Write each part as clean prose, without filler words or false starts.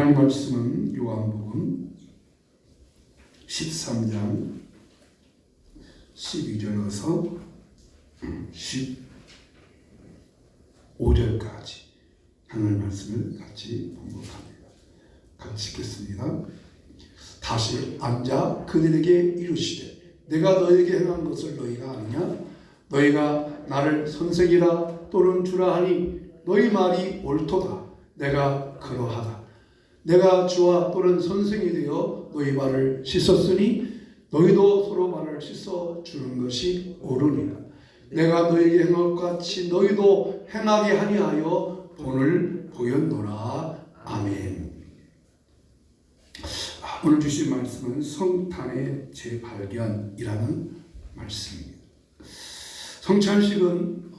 하나님 말씀은 요한복음 13장 12절에서 15절까지 하나님 말씀을 같이 봉독합니다. 같이 읽겠습니다. 다시 앉아 그들에게 이르시되 내가 너에게 행한 것을 너희가 아느냐? 너희가 나를 선생이라 또는 주라 하니 너희 말이 옳도다. 내가 그러하다. 내가 주와 또는 선생이 되어 너희 발을 씻었으니 너희도 서로 발을 씻어 주는 것이 옳으니라. 내가 너희에게 행한 것 같이 너희도 행하게 하니하여 본을 보였노라. 아멘. 오늘 주신 말씀은 성탄의 재발견이라는 말씀입니다. 성찬식은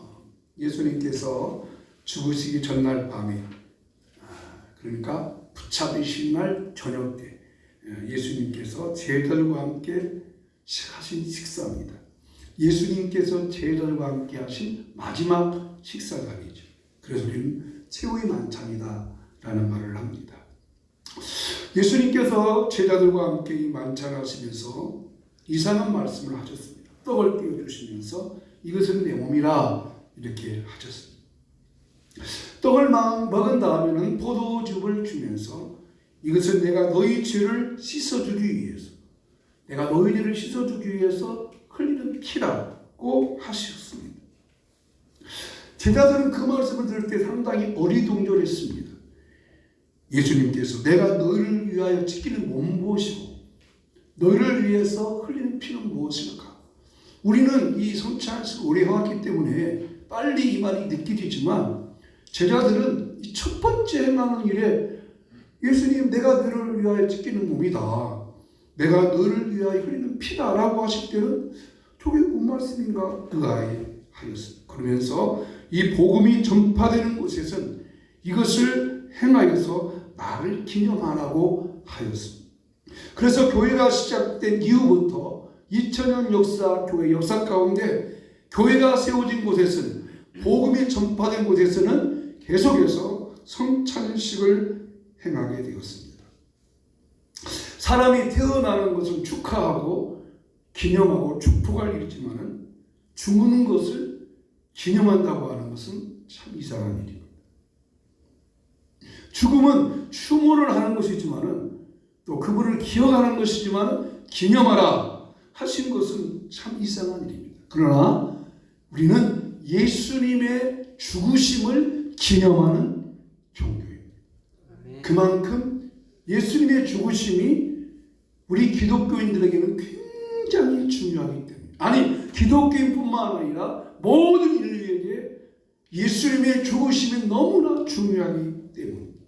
예수님께서 죽으시기 전날 밤에, 그러니까 붙잡히신 날 저녁 때 예수님께서 제자들과 함께 하신 식사입니다. 예수님께서 제자들과 함께 하신 마지막 식사 자리죠. 그래서 우리는 최후의 만찬이다라는 말을 합니다. 예수님께서 제자들과 함께 이 만찬하시면서 이상한 말씀을 하셨습니다. 떡을 띄워주시면서 이것은 내 몸이라 이렇게 하셨습니다. 떡을 먹은 다음에는 포도즙을 주면서 이것은 내가 너희 죄를 씻어주기 위해서, 내가 너희들을 씻어주기 위해서 흘리는 피라고 하셨습니다. 제자들은 그 말씀을 들을 때 상당히 어리둥절했습니다. 예수님께서 내가 너희를 위하여 지키는 몸 무엇이고 너희를 위해서 흘리는 피는 무엇일까? 우리는 이 성찬식을 오래 해왔기 때문에 빨리 이 말이 느껴지지만 제자들은 이 첫 번째 행하는 일에 예수님 내가 너희를 위하여 지키는 몸이다, 내가 너희를 위하여 흘리는 피다라고 하실 때는 저게 뭔 말씀인가 의아해하였습니다. 그러면서 이 복음이 전파되는 곳에서는 이것을 행하여서 나를 기념하라고 하였습니다. 그래서 교회가 시작된 이후부터 2000년 역사, 교회 역사 가운데 교회가 세워진 곳에서는, 복음이 전파된 곳에서는 계속해서 성찬식을 행하게 되었습니다. 사람이 태어나는 것은 축하하고 기념하고 축복할 일이지만 죽는 것을 기념한다고 하는 것은 참 이상한 일입니다. 죽음은 추모를 하는 것이지만 또 그분을 기억하는 것이지만 기념하라 하신 것은 참 이상한 일입니다. 그러나 우리는 예수님의 죽으심을 기념하는 종교입니다. 그만큼 예수님의 죽으심이 우리 기독교인들에게는 굉장히 중요하기 때문에, 아니 기독교인뿐만 아니라 모든 인류에게 예수님의 죽으심이 너무나 중요하기 때문입니다.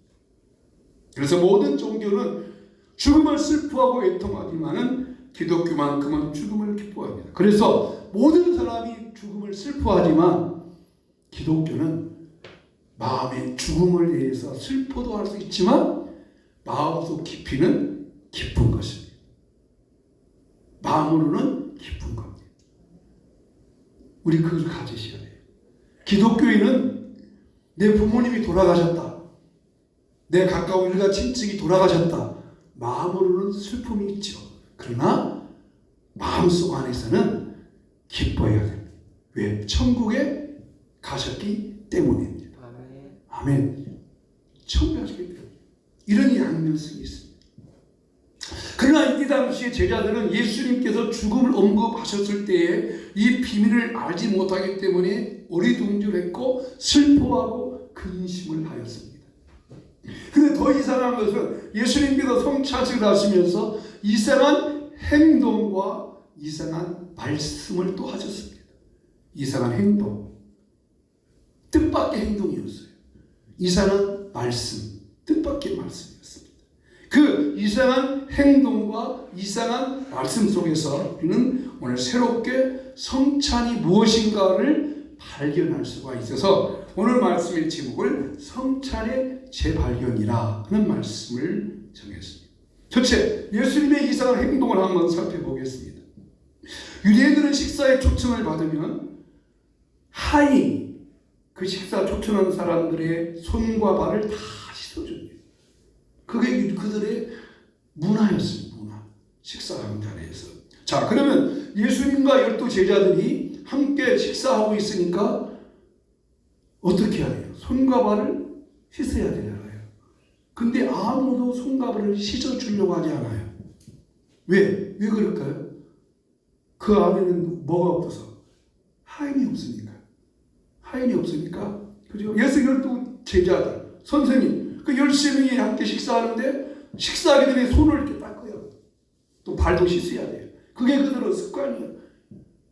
그래서 모든 종교는 죽음을 슬퍼하고 애통하지만은 기독교만큼은 죽음을 기뻐합니다. 그래서 모든 사람이 죽음을 슬퍼하지만 기독교는 마음의 죽음을 위해서 슬퍼도 할 수 있지만 마음속 깊이는 기쁜 것입니다. 마음으로는 기쁜 겁니다. 우리 그걸 가지셔야 돼요. 기독교인은 내 부모님이 돌아가셨다, 내 가까운 일가 친척이 돌아가셨다, 마음으로는 슬픔이 있죠. 그러나 마음속 안에서는 기뻐해야 됩니다. 왜? 천국에 가셨기 때문입니다. 아멘. 천국에 가셨기 때문에 이런 양면성이 있습니다. 그러나 이때 당시에 제자들은 예수님께서 죽음을 언급하셨을 때에 이 비밀을 알지 못하기 때문에 어리둥절했고 슬퍼하고 근심을 하였습니다. 그런데 더 이상한 것은 예수님께서 성찬식을 하시면서 이상한 행동과 이상한 말씀을 또 하셨습니다. 이상한 행동, 뜻밖의 행동이었어요. 이상한 말씀, 뜻밖의 말씀이었습니다. 그 이상한 행동과 이상한 말씀 속에서 우리는 오늘 새롭게 성찬이 무엇인가를 발견할 수가 있어서 오늘 말씀의 제목을 성찬의 재발견이라 하는 말씀을 정했습니다. 첫째, 예수님의 이상한 행동을 한번 살펴보겠습니다. 유대인들은 식사에 초청을 받으면 하인, 그 식사 초청한 사람들의 손과 발을 다 씻어줍니다. 그게 그들의 문화였어요. 문화. 식사하는 자리에서. 자, 그러면 예수님과 12 제자들이 함께 식사하고 있으니까 어떻게 해야 돼요? 손과 발을 씻어야 되잖아요. 근데 아무도 손과 발을 씻어주려고 하지 않아요. 왜? 왜 그럴까요? 그 안에는 뭐가 없어서? 하인이 없으니까. 하인이 없으니까. 그죠? 예수 12 제자들, 선생님, 그 10명이 함께 식사하는데 식사하기 전에 손을 이렇게 닦아요. 또 발도 씻어야 돼요. 그게 그들의 습관이에요.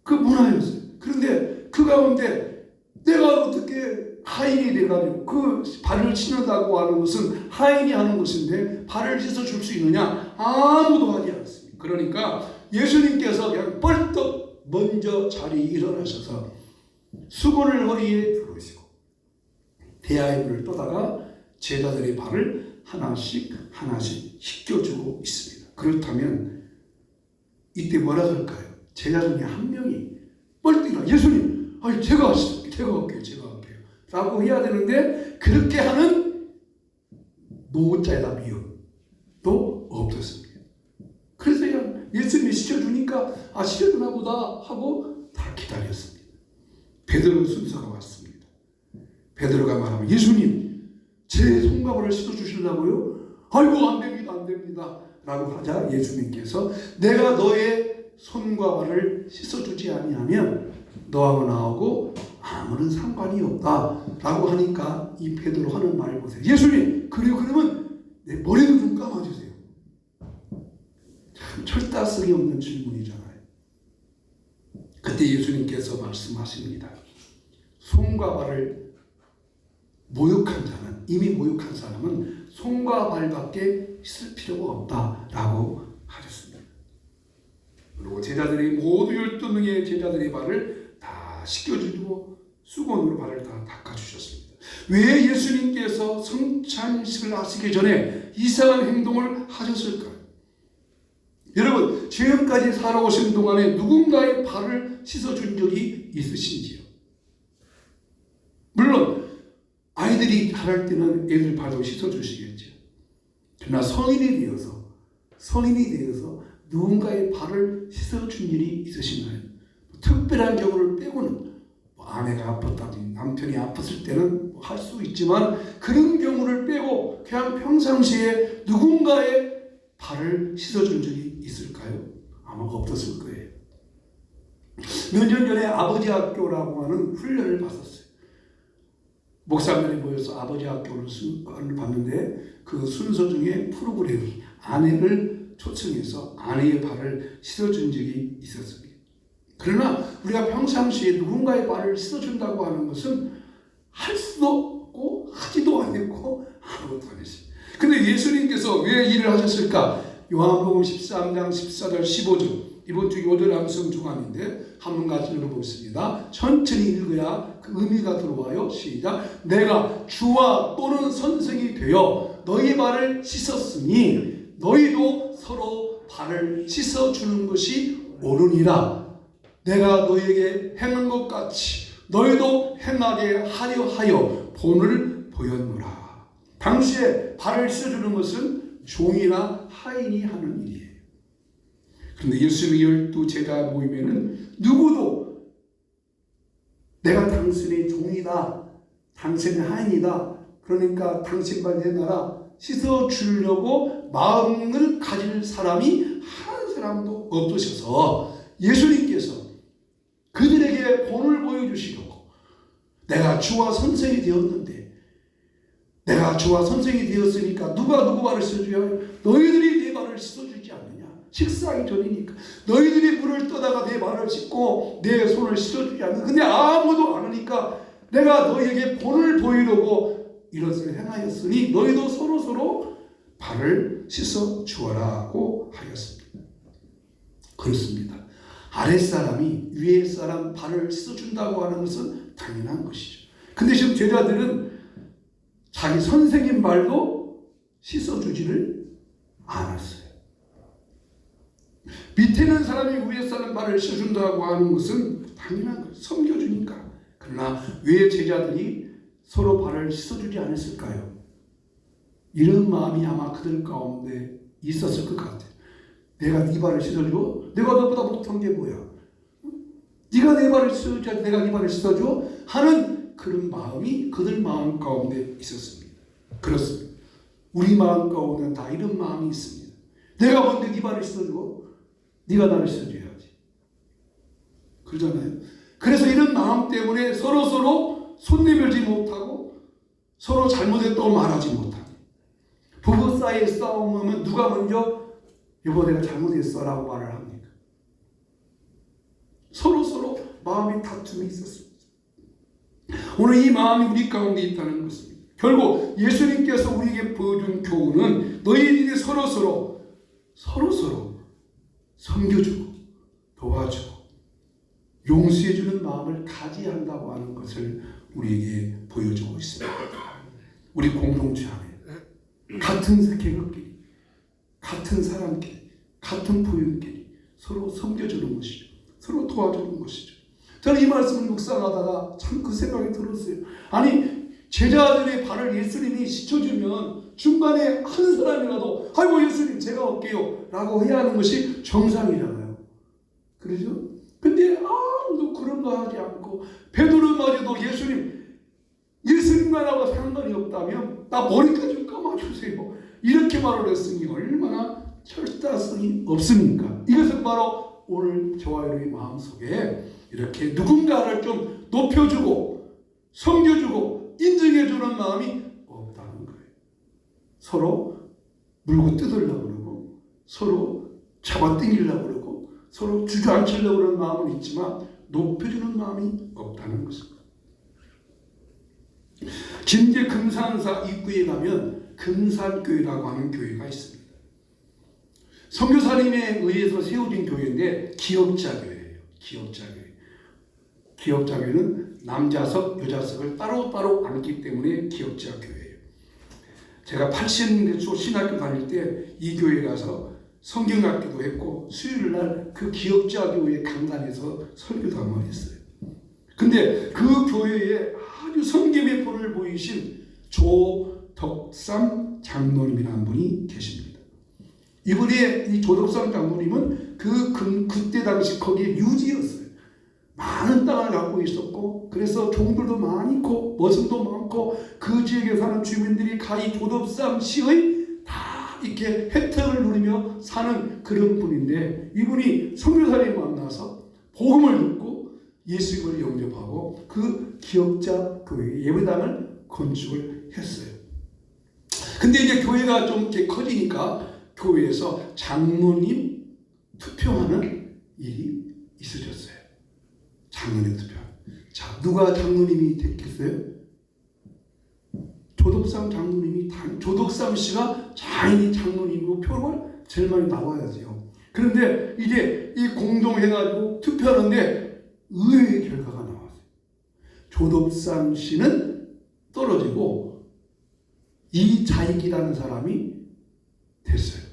그 문화였어요. 그런데 그 가운데 내가 어떻게 하인이 돼가지고 그 발을 씻는다고 하는 것은 하인이 하는 것인데 발을 씻어줄 수 있느냐? 아무도 하지 않습니다. 그러니까 예수님께서 그냥 벌떡 먼저 자리에 일어나셔서 수건을 허리에 두르시고 대야의 떠다가 제자들의 발을 하나씩 씻겨주고 있습니다. 그렇다면 이때 뭐라 할까요? 제자 중에 한 명이 벌떡 일어나 예수님, 아니 제가 할게요. 라고 해야 되는데 그렇게 하는 노자에다 미움도 없었습니다. 그래서 그냥 예수님이 씻어주니까 씻어주나 보다 하고 다 기다렸습니다. 베드로 순서가 왔습니다. 베드로가 말하면 예수님 제 손과 발을 씻어주시려고요? 아이고 안 됩니다 라고 하자 예수님께서 내가 너의 손과 발을 씻어주지 아니하면 너하고 나하고 아무런 상관이 없다 라고 하니까 이 베드로 하는 말 보세요. 예수님 그러면 내 머리도 좀 감아주세요. 참 철다스리 없는 질문이잖아요. 그때 예수님께서 말씀하십니다. 손과 발을 모욕한 자는 이미 모욕한 사람은 손과 발밖에 씻을 필요가 없다라고 하셨습니다. 그리고 제자들이 모두 12명의 제자들의 발을 다 씻겨주고 수건으로 발을 다 닦아주셨습니다. 왜 예수님께서 성찬식을 하시기 전에 이상한 행동을 하셨을까요? 여러분 지금까지 살아오신 동안에 누군가의 발을 씻어준 적이 있으신지요? 물론 아이들이 자랄 때는 애들 발도 씻어주시겠죠. 그러나 성인이 되어서 누군가의 발을 씻어준 일이 있으신가요? 특별한 경우를 빼고는 아내가 아팠다든지 남편이 아팠을 때는 할 수 있지만 그런 경우를 빼고 그냥 평상시에 누군가의 발을 씻어준 적이 있을까요? 아마 없었을 거예요. 몇 년 전에 아버지 학교라고 하는 훈련을 받았어요. 목사님들이 모여서 아버지 학교를 봤는데 그 순서 중에 프로그램이 아내를 초청해서 아내의 발을 씻어준 적이 있었습니다. 그러나 우리가 평상시에 누군가의 발을 씻어준다고 하는 것은 할 수도 없고 하지도 않았고 아무것도 안 했습니다. 근데 예수님께서 왜 일을 하셨을까? 요한복음 13장 14절 15절 이번 주 요절 암송 중간인데 한번 같이 읽어보겠습니다. 천천히 읽어야 그 의미가 들어와요. 시작. 내가 주와 또는 선생이 되어 너희 발을 씻었으니 너희도 서로 발을 씻어주는 것이 옳으니라. 내가 너희에게 행한 것 같이 너희도 행하게 하려 하여 본을 보였노라. 당시에 발을 씻어주는 것은 종이나 하인이 하는 일이에요. 그런데 예수님의 12 제자 모임에는 누구도 내가 당신의 종이다, 당신의 하인이다, 그러니까 당신 발 내놔라 씻어주려고 마음을 가질 사람이 한 사람도 없으셔서 예수님께서 그들에게 본을 보여주시려고 내가 주와 선생이 되었는데 내가 주와 선생이 되었으니까 누가 누구 발을 씻어줘야 너희들이 내 발을 씻어주지 않느냐. 식사하기 전이니까 너희들이 물을 떠다가 내 발을 씻고 내 손을 씻어주지 않느냐. 근데 아무도 안 하니까 내가 너희에게 본을 보이려고 이것을 행하였으니 너희도 서로 발을 씻어 주어라고 하였습니다. 그렇습니다. 아랫사람이 위에 사람 발을 씻어준다고 하는 것은 당연한 것이죠. 근데 지금 제자들은 자기 선생님 발도 씻어주지를 않았어요. 밑에 있는 사람이 위에 사람 발을 씻어준다고 하는 것은 당연한 거예요. 섬겨주니까. 그러나 왜 제자들이 서로 발을 씻어주지 않았을까요? 이런 마음이 아마 그들 가운데 있었을 것 같아요. 내가 네 발을 씻어줘? 내가 너보다 못한 게 뭐야? 네가 내 발을 씻어줘? 내가 네 발을 씻어줘? 하는 그런 마음이 그들 마음 가운데 있었습니다. 그렇습니다. 우리 마음 가운데 다 이런 마음이 있습니다. 내가 먼저 네 발을 씻어줘? 네가 나를 씻어줘야지. 그러잖아요. 그래서 이런 마음 때문에 서로 손 내밀지 못하고 서로 잘못했다고 말하지 못하고 부부 사이의 싸움하면 누가 먼저 여보 내가 잘못했어 라고 말을 합니까? 서로 마음의 다툼이 있었습니다. 오늘 이 마음이 우리 가운데 있다는 것입니다. 결국 예수님께서 우리에게 보여준 교훈은 너희들이 서로 섬겨주고 도와주고 용서해주는 마음을 가져야 한다고 하는 것을 우리에게 보여주고 있습니다. 우리 공동체 안에 같은 계급끼리 같은 사람끼리 같은 부인끼리 서로 섬겨주는 것이죠. 서로 도와주는 것이죠. 저는 이 말씀을 묵상하다가 참 그 생각이 들었어요. 아니 제자들의 발을 예수님이 씻어주면 중간에 한 사람이라도 아이고 예수님 제가 올게요 라고 해야 하는 것이 정상이잖아요. 그러죠? 근데 아무도 그런 거 하지 않고 베드로마저도 예수님만하고 상관이 없다면 나 머리까지 좀 감아주세요 이렇게 말을 했으니 얼마나 철다성이 없습니까? 이것은 바로 오늘 저와 여러분의 마음속에 이렇게 누군가를 좀 높여주고 섬겨주고 인정해주는 마음이 없다는 거예요. 서로 물고 뜯으려고 그러고 서로 잡아당기려고 그러고 서로 주저앉히려고 하는 마음은 있지만 높여주는 마음이 없다는 것입니다. 진제 금산사 입구에 가면 금산교회라고 하는 교회가 있습니다. 선교사님에 의해서 세워진 교회인데 기역자교회예요. 기역자교회는 남자석, 여자석을 따로따로 앉기 때문에 기역자교회예요. 제가 80년대 초 신학교 다닐 때 이 교회 가서 성경학교도 했고 수요일날 그 기역자교회 강단에서 설교도 한번 했어요. 근데 그 교회에 아주 성경의 본을 보이신 조덕삼 장로님이라는 분이 계십니다. 이분의 이 조덕삼 장로님은 그때 당시 거기에 유지였어요. 많은 땅을 갖고 있었고 그래서 종들도 많고 머슴도 많고 그 지역에 사는 주민들이 가히 조덕삼 씨의 다 이렇게 혜택을 누리며 사는 그런 분인데 이분이 선교사님 만나서 복음을 듣고 예수님을 영접하고 그 기역자 교회 예배당을 건축을 했어요. 근데 이제 교회가 좀 이렇게 커지니까 교회에서 장로님 투표하는 일이 있어졌어요. 장로님 투표. 자, 누가 장로님이 됐겠어요? 조덕삼 장로님이 조덕삼 씨가 자인이 장로님으로 표가 제일 많이 나와야죠. 그런데 이제 이 공동해가지고 투표하는데 의외의 결과가 나왔어요. 조덕삼 씨는 떨어지고 이자익이라는 사람이 됐어요.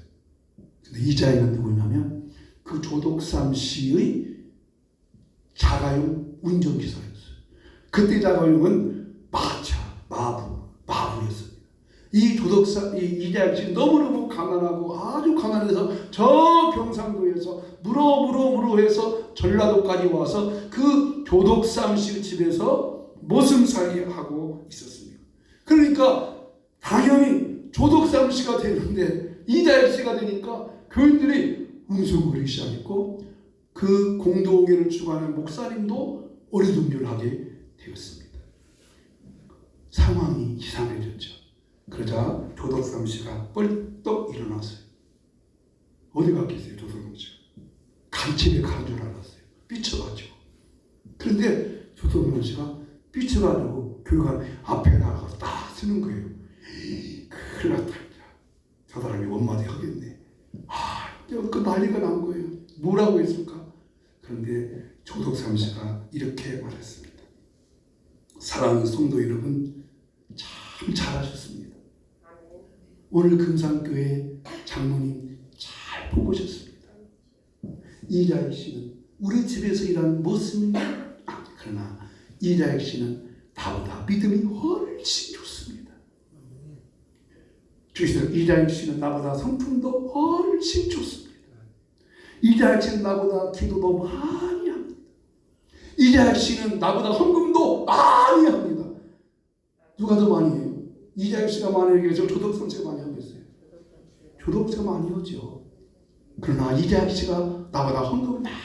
근데 이자익은 누구냐면 그 조덕삼 씨의 자가용 운전기사였어요. 그때 자가용은 마부였습니다. 이 조덕삼, 이자익 씨 너무너무 가난하고 아주 가난해서 저 경상도에서 무로 해서 전라도까지 와서 그 조덕삼 씨 집에서 모슴살이 하고 있었습니다. 그러니까 당연히 조덕삼 씨가 되는데 이자익 씨가 되니까 교인들이 웅성거리기 시작했고 그 공동회를 주관하는 목사님도 어리둥절하게 되었습니다. 상황이 이상해졌죠. 그러자 조덕삼 씨가 뻘떡 일어났어요. 어디 갔겠어요, 조덕삼 씨가? 간집에 간 줄 알았어요. 삐쳐가지고. 그런데 조덕삼 씨가 삐쳐가지고 교회관 앞에 나가서 딱 쓰는 거예요. 큰일 났다. 저 사람이 원마디 하겠네. 그 난리가 난 거예요. 뭐라고 했을까? 그런데 조덕삼 씨가 이렇게 말했습니다. 사랑하는 성도 여러분, 참 잘하셨습니다. 오늘 금산교회 장로님 잘 뽑으셨습니다. 이자익 씨는 우리 집에서 일하는 모습입니다. 그러나 이자익 씨는 나보다 믿음이 훨씬 좋습니다. 주시는 이자익 씨는 나보다 성품도 훨씬 좋습니다. 이자익 씨는 나보다 기도도 많이 합니다. 이자익 씨는 나보다 헌금도 많이 합니다. 누가 더 많이 해요? 이자익 씨가 많이 하겠죠? 조덕선씨가 많이 하겠어요? 조덕씨가 많이 하죠. 그러나 이자익 씨가 나보다 헌금을 많이,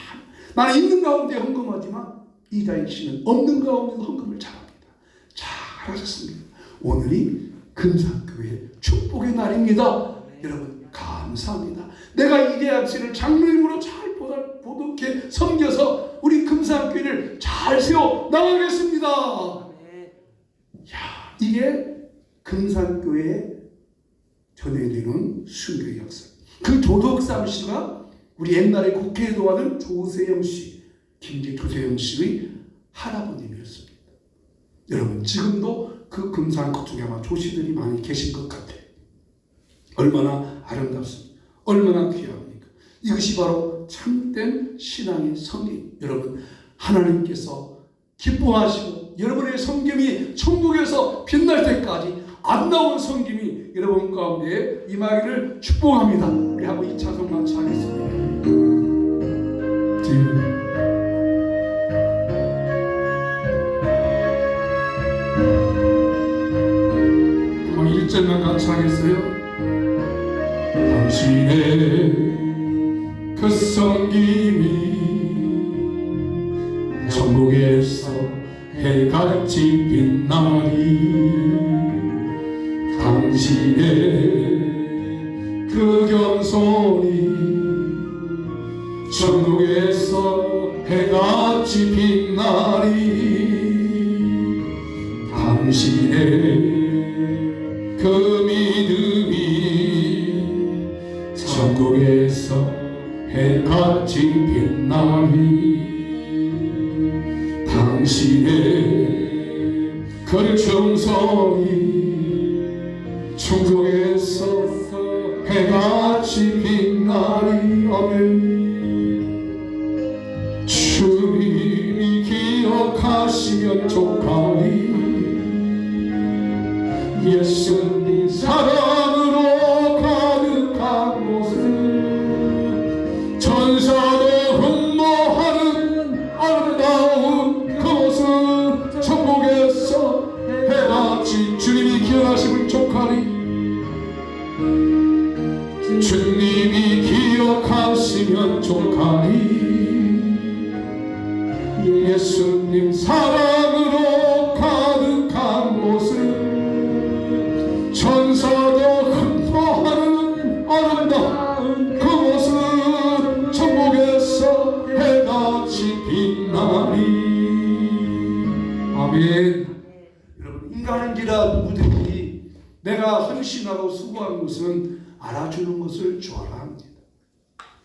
나는 있는 가운데 헌금하지만 이자익 씨는 없는 가운데도 헌금을 잘합니다. 잘하셨습니다. 오늘이 금산교회 축복의 날입니다. 여러분 감사합니다. 내가 이자익 씨를 장로님으로 잘 보독해 섬겨서 우리 금산교회를 잘 세워 나가겠습니다. 야, 이게 금산교회에 전해지는 순교의 역사. 그 조덕삼 씨가 우리 옛날에 국회에 도와준 조세영 씨, 김제 조세영 씨의 할아버님이었습니다. 여러분 지금도 그 금산 그쪽에 아마 조씨들이 많이 계신 것 같아요. 얼마나 아름답습니까? 얼마나 귀합니까? 이것이 바로 참된 신앙의 성인. 여러분 하나님께서 기뻐하시고 여러분의 성김이 천국에서 빛날 때까지 안 나온 성김이 여러분 가운데 임하기를 축복합니다. 우리 한번 이 찬송 같이 하겠습니다. 1절만 같이 하겠어요? 당신의 그 성김이 천국에서 해같이 빛나리 당신의 그 겸손이 천국에서 해같이 빛나리 당신의 그 믿음이 천국에서 해같이 빛나리 당신의 그 정성이 천국에서 해같이 빛나리 아멘. 주님이 기억하시면 족하리 예수님 사랑으로 가득한 곳은 천사도 흠모하는 아름다운 그곳은 천국에서 해같이 주님이 기억하시면 족하리 주님이 기억하시면 족하리 예수님 사랑으로 가득한 곳은 천사도 흠모하는 아름다운 그곳은 천국에서 해같이 빛나리 아멘. 여러분 인간은지라 누구든지 내가 헌신하고 수고한 것은 알아주는 것을 좋아합니다.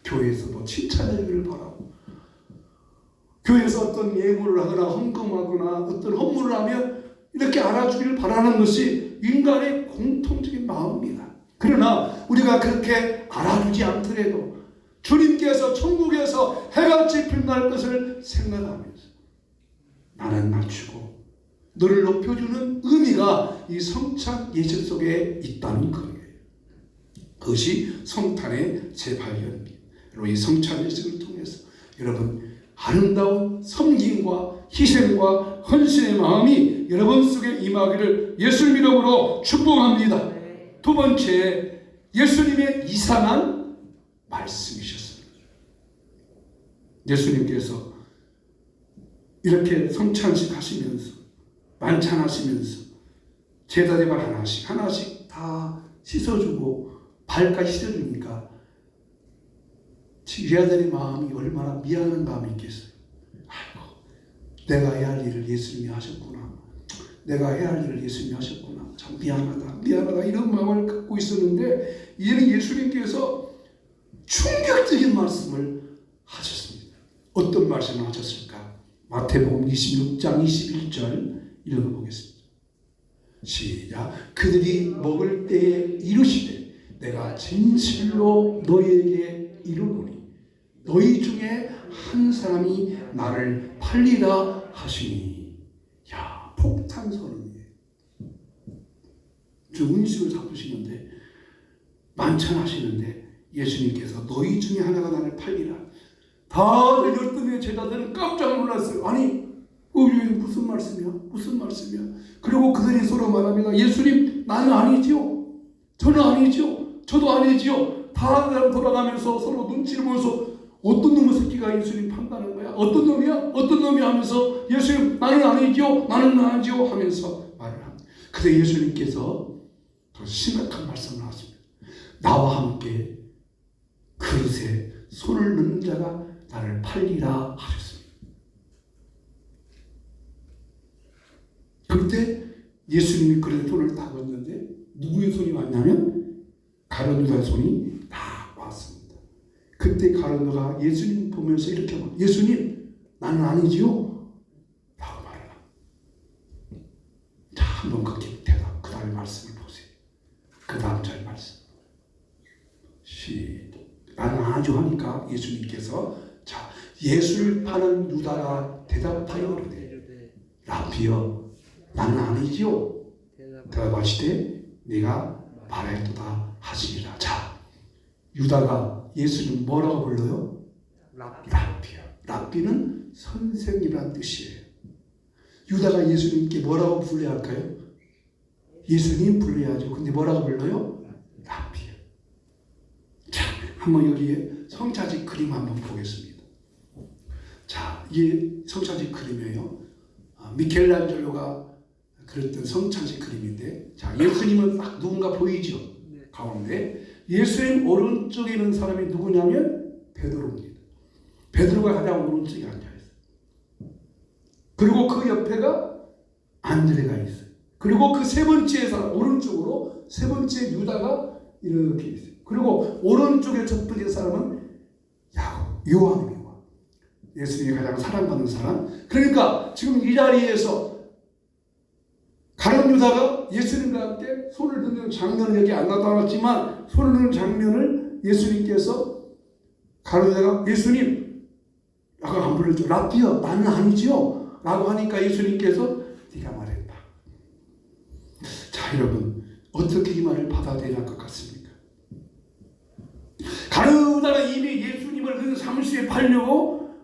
교회에서도 칭찬하기를 바라고 교회에서 어떤 예물을 하거나 헌금하거나 어떤 헌물을 하면 이렇게 알아주기를 바라는 것이 인간의 공통적인 마음입니다. 그러나 우리가 그렇게 알아주지 않더라도 주님께서 천국에서 해같이 빛날 것을 생각하면서 나는 낮추고 너를 높여주는 의미가 이 성찬 예식 속에 있다는 거예요. 그것이 성탄의 재발견입니다. 그리고 이 성찬 예식을 통해서 여러분 아름다운 섬김과 희생과 헌신의 마음이 여러분 속에 임하기를 예수님 이름으로 축복합니다. 두 번째, 예수님의 이상한 말씀이셨습니다. 예수님께서 이렇게 성찬식 하시면서 만찬하시면서 제자들만 하나씩 다 씻어주고 발까지 씻어주니까 제자들의 마음이 얼마나 미안한 마음이 있겠어요. 아이고, 내가 해야 할 일을 예수님이 하셨구나. 내가 해야 할 일을 예수님이 하셨구나. 참 미안하다 이런 마음을 갖고 있었는데 이제는 예수님께서 충격적인 말씀을 하셨습니다. 어떤 말씀을 하셨을까? 마태복음 26장 21절 읽어보겠습니다. 시작. 그들이 먹을 때에 이르시되 내가 진실로 너희에게 이르노니 너희 중에 한 사람이 나를 팔리라 하시니. 야, 폭탄 선언이에요. 저 음식을 잡으시는데 만찬하시는데 예수님께서 너희 중에 하나가 나를 팔리라. 다들 12명의 제자들은 깜짝 놀랐어요. 아니 이게 무슨 말씀이야? 무슨 말씀이야? 그리고 그들이 서로 말합니다. 예수님, 나는 아니지요. 저는 아니지요. 저도 아니지요. 다 돌아가면서 서로 눈치를 보면서 어떤 놈의 새끼가 예수님 판다는 거야? 어떤 놈이야? 어떤 놈이 하면서 예수님, 나는 아니지요. 나는 아니지요. 하면서 말을 합니다. 그때 예수님께서 더 심각한 말씀을 하십니다. 나와 함께 그릇에 손을 넣는 자가 나를 팔리라 하셨습니다. 그때 예수님이 그릇에 손을 다 얹는데 누구의 손이 왔냐면 가룟 유다의 손이 다 왔습니다. 그때 가룟 유다가 예수님 보면서 이렇게 말, 예수님, 나는 아니지요? 라고 말을 합니다. 자, 한번 그 대답, 그 다음에 말씀을 보세요. 그 다음 절 말씀. 나는 아니죠 하니까 예수님께서 자, 예수를 파는 유다가 대답하여 이르되 라비여, 나는 아니지요. 대답하시되 내가 말하였도다 하시리라. 자, 유다가 예수님 뭐라고 불러요? 랍비요. 랍비는 선생이라는 뜻이에요. 유다가 예수님께 뭐라고 불러야 할까요? 예수님 불러야죠. 근데 뭐라고 불러요? 랍비요. 자, 한번 여기에 성찬식 그림 한번 보겠습니다. 자, 이게 성찬식 그림이에요. 미켈란젤로가 그렸던 성찬식 그림인데, 자, 예수님은 딱 누군가 보이죠? 가운데. 예수님 오른쪽에 있는 사람이 누구냐면 베드로입니다. 베드로가 가장 오른쪽에 앉아있어요. 그리고 그 옆에가 안드레가 있어요. 그리고 그 세 번째 사람, 오른쪽으로 세 번째 유다가 이렇게 있어요. 그리고 오른쪽에 첫 번째 사람은 요한입니다. 예수님이 가장 사랑받는 사람. 그러니까 지금 이 자리에서 가룟 유다가 예수님과 함께 손을 드는 장면은 여기 안 나타났지만 손을 드는 장면을 예수님께서 가룟 유다가 예수님 라고 안 불렀죠. 랍비여, 나는 아니지요 라고 하니까 예수님께서 네가 말했다. 자, 여러분 어떻게 이 말을 받아들여야 할 것 같습니까? 가룟 유다가 이미 예수님을 그 삼시에 팔려고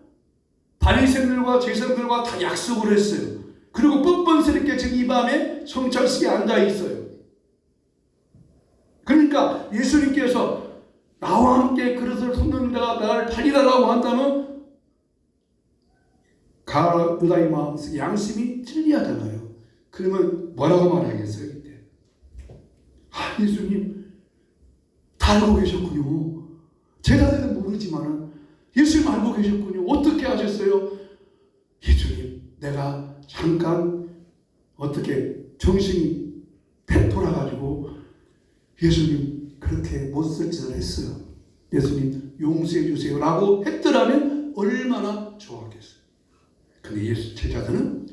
바리새인들과 제사장들과 다 약속을 했어요. 그리고 뻔뻔스럽게 지금 이 밤에 성찬식에 앉아 있어요. 그러니까 예수님께서 나와 함께 그릇을 손는 자가 나를 팔리라고 한다면 가룟 유다의 마음속에 양심이 틀리하잖아요. 그러면 뭐라고 말하겠어요? 이때 예수님 다 알고 계셨군요. 제자들은 모르지만 예수님 알고 계셨군요. 어떻게 하셨어요? 예수님, 내가 잠깐 어떻게 정신이 팩 돌아가지고 예수님 그렇게 못쓸 짓을 했어요. 예수님 용서해 주세요 라고 했더라면 얼마나 좋았겠어요. 근데 예수 제자들은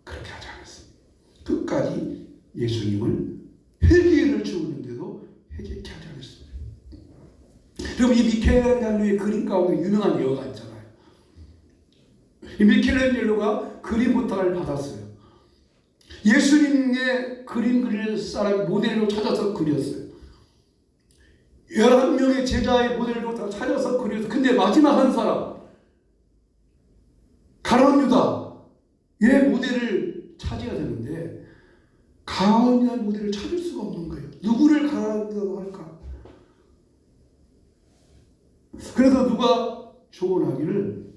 그렇게 하지 않았습니다. 끝까지 예수님을 회개를 주었는데도 회개케 하지 않았습니다. 여러분, 이 미켈란젤로의 그림 가운데 유명한 예화가 있잖아요. 이 미켈란젤로가 그림 부탁을 받았어요. 예수님의 그림 그릴 사람 모델로 찾아서 그렸어요. 11명의 제자의 모델로 다 찾아서 그렸어요. 근데 마지막 한 사람 가룟 유다 얘 모델을 찾아야 되는데 가룟 유다 모델을 찾을 수가 없는 거예요. 누구를 가르치라고 할까? 그래서 누가 조언하기를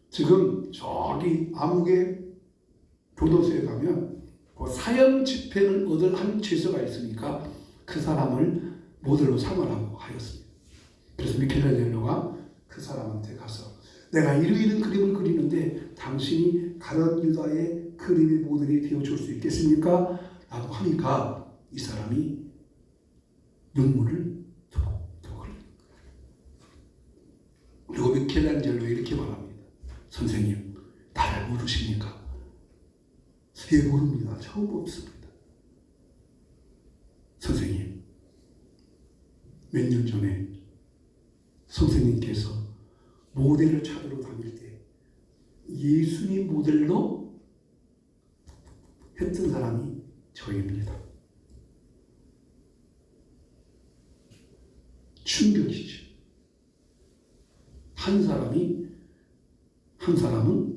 지금 저기 암흑의 교도소에 가면 그 사형 집행을 얻을 한 죄수가 있으니까 그 사람을 모델로 삼으라고 하였습니다. 그래서 미켈란젤로가 그 사람한테 가서 내가 이런 그림을 그리는데 당신이 가룟 유다의 그림의 모델이 되어줄 수 있겠습니까? 라고 하니까 이 사람이 눈물을 톡톡 흘립니다. 그리고 미켈란젤로 이렇게 말합니다. 선생님, 나를 모르십니까? 예, 모릅니다. 처음 봅습니다. 선생님, 몇 년 전에 선생님께서 모델을 찾으러 다닐 때 예수님 모델로 했던 사람이 저입니다. 충격이죠. 한 사람은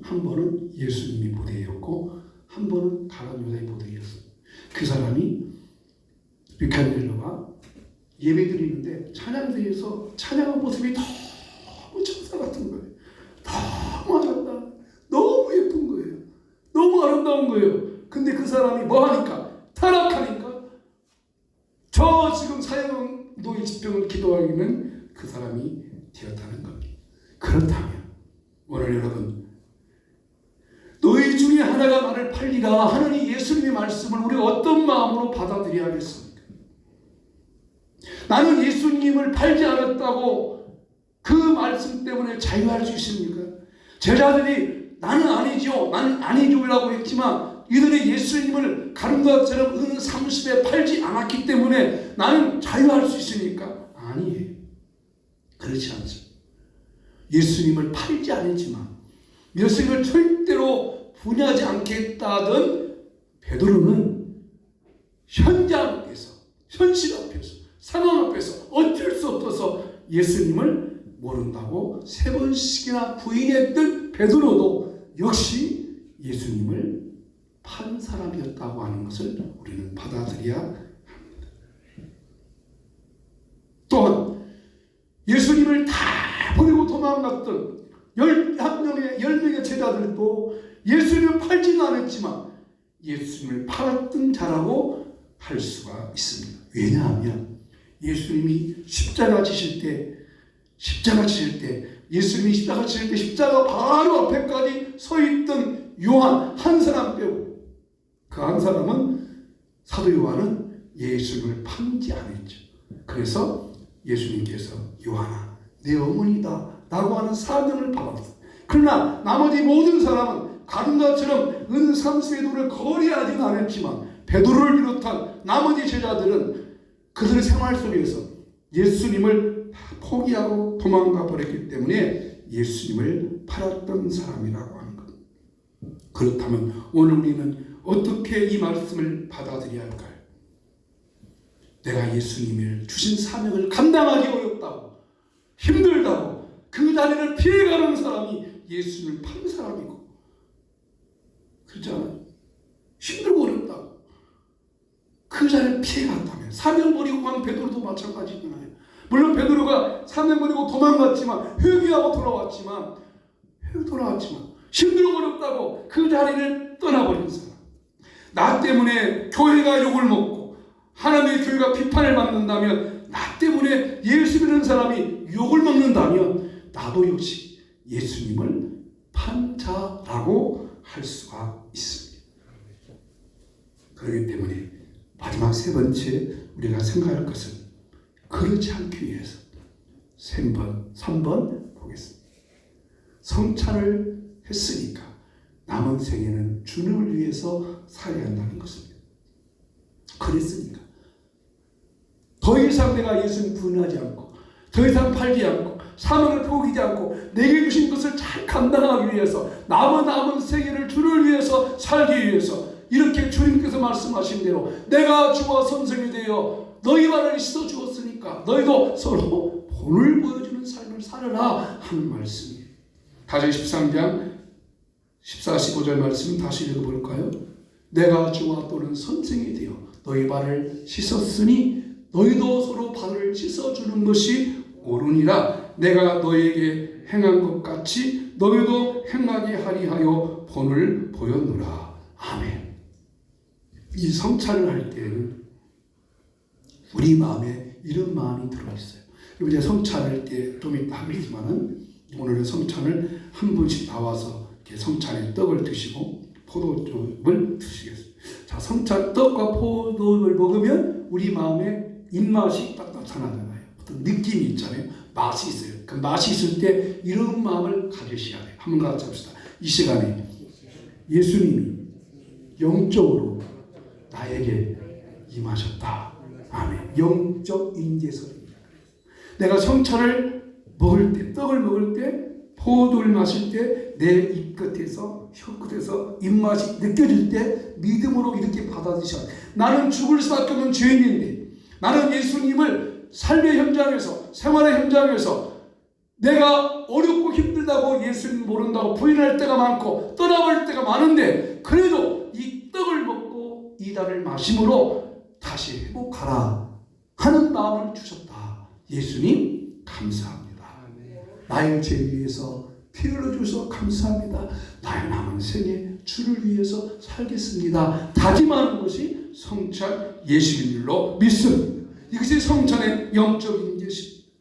한 번은 예수님이 보대였고 한 번은 다른 여자의 보대였어요. 그 사람이 미카엘로가 예배드리는데 찬양대에서 찬양한 모습이 너무 천사 같은 거예요. 너무 아름다워. 너무 예쁜 거예요. 너무 아름다운 거예요. 근데 그 사람이 뭐 하니까? 타락하니까 저 지금 사형노의 집병을 기도하기는 그 사람이 되었다는 겁니다. 그렇다면 오늘 여러분, 너희 중에 하나가 나를 팔리라 하는 이 예수님의 말씀을 우리가 어떤 마음으로 받아들여야 하겠습니까? 나는 예수님을 팔지 않았다고 그 말씀 때문에 자유할 수 있습니까? 제자들이 나는 아니죠, 나는 아니죠라고 했지만 이들이 예수님을 가룟것처럼 은 30에 팔지 않았기 때문에 나는 자유할 수 있습니까? 아니에요. 그렇지 않죠. 예수님을 팔지 않았지만 예수님을 절대로 분하지 않겠다던 베드로는 현장에서, 현실 앞에서, 상황 앞에서 어쩔 수 없어서 예수님을 모른다고 3번씩이나 부인했던 베드로도 역시 예수님을 판 사람이었다고 하는 것을 우리는 받아들여야 합니다. 또한 예수님을 다 버리고 도망갔던 10명의 제자들도 예수님을 팔지는 않았지만 예수님을 팔았던 자라고 할 수가 있습니다. 왜냐하면 예수님이 십자가 지실 때 예수님이 십자가 지실 때 십자가 바로 앞에까지 서 있던 요한 한 사람 빼고 그 한 사람은 사도 요한은 예수님을 판지 않았죠. 그래서 예수님께서 요한아 내 어머니다 라고 하는 사명을 받았어요. 그러나 나머지 모든 사람은 가룟것처럼 은 30의 돌을 거리하지는 않았지만 베드로를 비롯한 나머지 제자들은 그들의 생활 속에서 예수님을 포기하고 도망가 버렸기 때문에 예수님을 팔았던 사람이라고 하는 것. 그렇다면 오늘 우리는 어떻게 이 말씀을 받아들여야 할까요? 내가 예수님을 주신 사명을 감당하기 어렵다고, 힘들다고 그 자리를 피해가는 사람이 예수님을 판 사람이고, 그렇잖아요. 힘들고 어렵다고 그 자리를 피해갔다면 사명 버리고 간 베드로도 마찬가지잖아요. 물론 베드로가 사명 버리고 도망갔지만 회개하고 돌아왔지만 힘들고 어렵다고 그 자리를 떠나버린 사람, 나 때문에 교회가 욕을 먹고 하나님의 교회가 비판을 받는다면, 나 때문에 예수 믿는 사람이 욕을 먹는다면 나도 역시 예수님을 판 자라고 할 수가 있습니다. 그렇기 때문에 마지막 3번째 우리가 생각할 것은 그렇지 않기 위해서 3번 보겠습니다. 성찬을 했으니까 남은 생에는 주님을 위해서 살아야 한다는 것입니다. 그랬으니까 더 이상 내가 예수님 분하지 않고 더 이상 팔지 않고 사명을 포기하지 않고 내게 주신 것을 잘 감당하기 위해서 남은 생애를 주를 위해서 살기 위해서, 이렇게 주님께서 말씀하신 대로 내가 주와 선생이 되어 너희 발을 씻어 주었으니까 너희도 서로 본을 보여주는 삶을 살아라 하는 말씀이에요. 다시 13장 14, 15절 말씀 다시 읽어볼까요? 내가 주와 또는 선생이 되어 너희 발을 씻었으니 너희도 서로 발을 씻어주는 것이 옳으니라. 내가 너희에게 행한 것 같이 너희도 행하게 하리 하여 본을 보였노라. 아멘. 이 성찬을 할 때는 우리 마음에 이런 마음이 들어있어요. 이제 성찬할 때 좀 이따 하겠지만은 오늘은 성찬을 한 분씩 나와서 이렇게 성찬에 떡을 드시고 포도즙을 드시겠습니다. 자, 성찬 떡과 포도를 먹으면 우리 마음에 입맛이 딱 나타나잖아요. 어떤 느낌이 있잖아요. 맛이 있어요. 그 맛이 있을 때 이런 마음을 가지셔야 돼요. 한번 같이 합시다. 이 시간에 예수님이 영적으로 나에게 임하셨다. 아멘. 영적 임재설입니다. 내가 성찬을 먹을 때, 떡을 먹을 때, 포도를 마실 때 내 입 끝에서, 혀 끝에서 입맛이 느껴질 때 믿음으로 이렇게 받아들이셔야 돼요. 나는 죽을 수밖에 없는 죄인인데, 나는 예수님을 삶의 현장에서, 생활의 현장에서 내가 어렵고 힘들다고 예수님 모른다고 부인할 때가 많고 떠나볼 때가 많은데 그래도 이 떡을 먹고 이 단을 마심으로 다시 회복하라 하는 마음을 주셨다. 예수님 감사합니다. 나의 죄 위해서 피 흘려주셔서 감사합니다. 나의 남은 생에 주를 위해서 살겠습니다. 다짐하는 것이 성찬 예수님 일로 믿습니다. 이것이 성찬의 영적인 예식.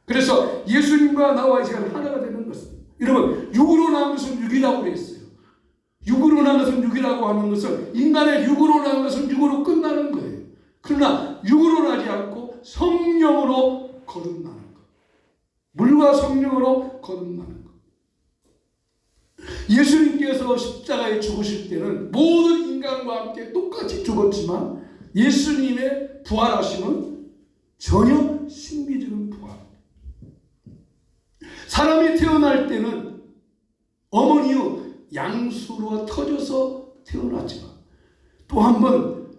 그래서 예수님과 나와 이제 하나가 되는 것은, 여러분, 육으로 나온 것은 육이라고 그랬어요. 육으로 나온 것은 육이라고 하는 것은 인간의 육으로 나온 것은 육으로 끝나는 거예요. 그러나 육으로 나지 않고 성령으로 거듭나는 것. 물과 성령으로 거듭나는 것. 예수님께서 십자가에 죽으실 때는 모든 인간과 함께 똑같이 죽었지만 예수님의 부활하심은 전혀 신비적인 부활. 사람이 태어날 때는 어머니의 양수로 터져서 태어났지만 또 한 번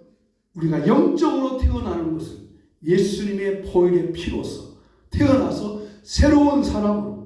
우리가 영적으로 태어나는 것은 예수님의 보혈의 피로서 태어나서 새로운 사람으로